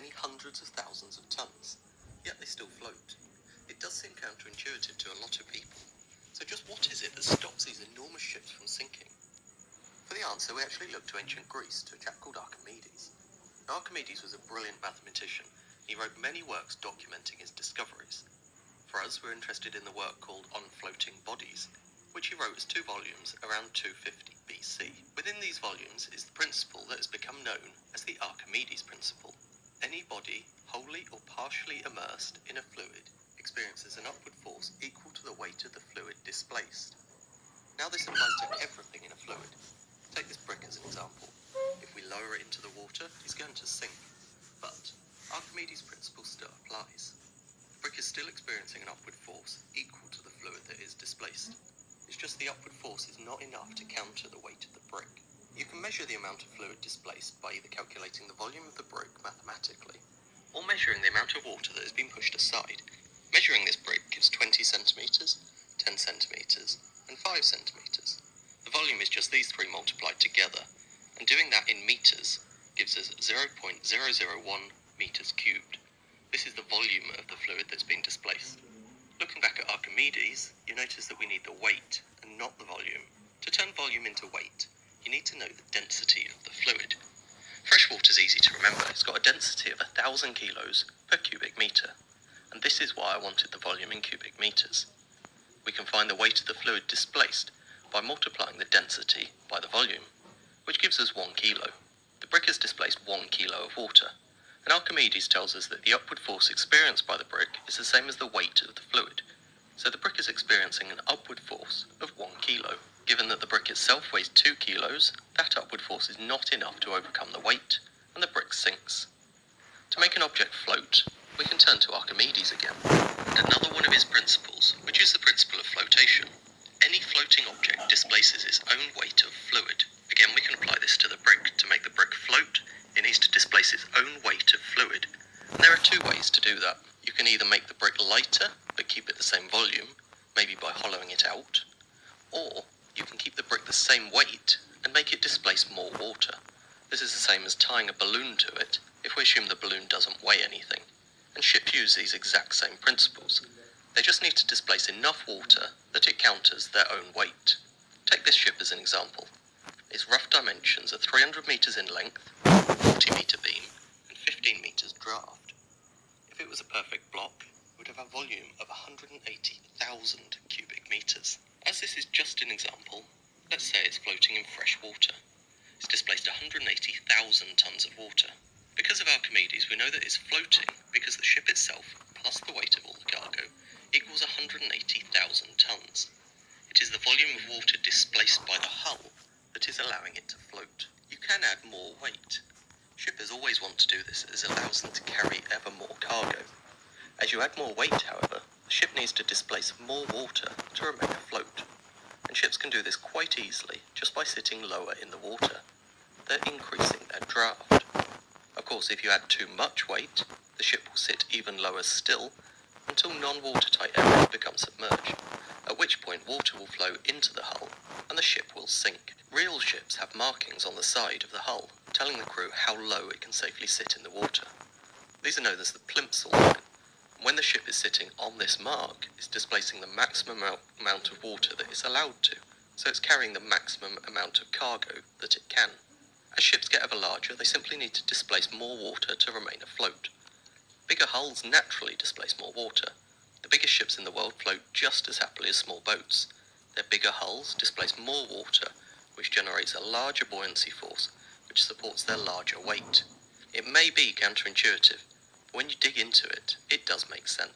many hundreds of thousands of tons, yet they still float. It does seem counterintuitive to a lot of people. So just what is it that stops these enormous ships from sinking? For the answer, we actually looked to ancient Greece, to a chap called Archimedes. Now, Archimedes was a brilliant mathematician. He wrote many works documenting his discoveries. For us, we're interested in the work called On Floating Bodies, which he wrote as 2 volumes around 250 BC. Within these volumes is the principle that has become known as the Archimedes principle. Any body, wholly or partially immersed in a fluid, experiences an upward force equal to the weight of the fluid displaced. Now this applies to everything in a fluid. Take this brick as an example. If we lower it into the water, it's going to sink. But Archimedes' principle still applies. The brick is still experiencing an upward force equal to the fluid that is displaced. It's just the upward force is not enough to counter the weight of the brick. You can measure the amount of fluid displaced by either calculating the volume of the brick mathematically, or measuring the amount of water that has been pushed aside. Measuring this brick gives 20 centimetres, 10 centimetres, and 5 centimetres. The volume is just these 3 multiplied together, and doing that in metres gives us 0.001 metres cubed. This is the volume of the fluid that's been displaced. Looking back at Archimedes, you notice that we need the weight and not the volume. To turn volume into weight, you need to know the density of the fluid. Fresh water is easy to remember. It's got a density of 1,000 kilos per cubic metre, and this is why I wanted the volume in cubic metres. We can find the weight of the fluid displaced by multiplying the density by the volume, which gives us 1 kilo. The brick has displaced 1 kilo of water, and Archimedes tells us that the upward force experienced by the brick is the same as the weight of the fluid. So the brick is experiencing an upward force of 1 kilo. Given that the brick itself weighs 2 kilos, that upward force is not enough to overcome the weight, and the brick sinks. To make an object float, we can turn to Archimedes again, and another one of his principles, which is the principle of flotation. Any floating object displaces its own weight of fluid. Again, we can apply this to the brick. To make the brick float, it needs to displace its own weight of fluid. And there are 2 ways to do that. You can either make the brick lighter, but keep it the same volume, maybe by hollowing it out, or you can keep the brick the same weight and make it displace more water. This is the same as tying a balloon to it, if we assume the balloon doesn't weigh anything. And ships use these exact same principles. They just need to displace enough water that it counters their own weight. Take this ship as an example. Its rough dimensions are 300 metres in length, 40 metre beam, and 15 metres draft. If it was a perfect block, it would have a volume of 180,000 cubic metres. As this is just an example, let's say it's floating in fresh water. It's displaced 180,000 tonnes of water. Because of Archimedes, we know that it's floating because the ship itself, plus the weight of all the cargo, equals 180,000 tonnes. It is the volume of water displaced by the hull that is allowing it to float. You can add more weight. Shippers always want to do this as it allows them to carry ever more cargo. As you add more weight, however, the ship needs to displace more water to remain afloat. And ships can do this quite easily just by sitting lower in the water. They're increasing their draft. Of course, if you add too much weight, the ship will sit even lower still until non-watertight areas become submerged, at which point water will flow into the hull and the ship will sink. Real ships have markings on the side of the hull, telling the crew how low it can safely sit in the water. These are known as the plimsoll line. When the ship is sitting on this mark, it's displacing the maximum amount of water that it's allowed to, so it's carrying the maximum amount of cargo that it can. As ships get ever larger, they simply need to displace more water to remain afloat. Bigger hulls naturally displace more water. The biggest ships in the world float just as happily as small boats. Their bigger hulls displace more water, which generates a larger buoyancy force, which supports their larger weight. It may be counterintuitive, but when you dig into it, it does make sense.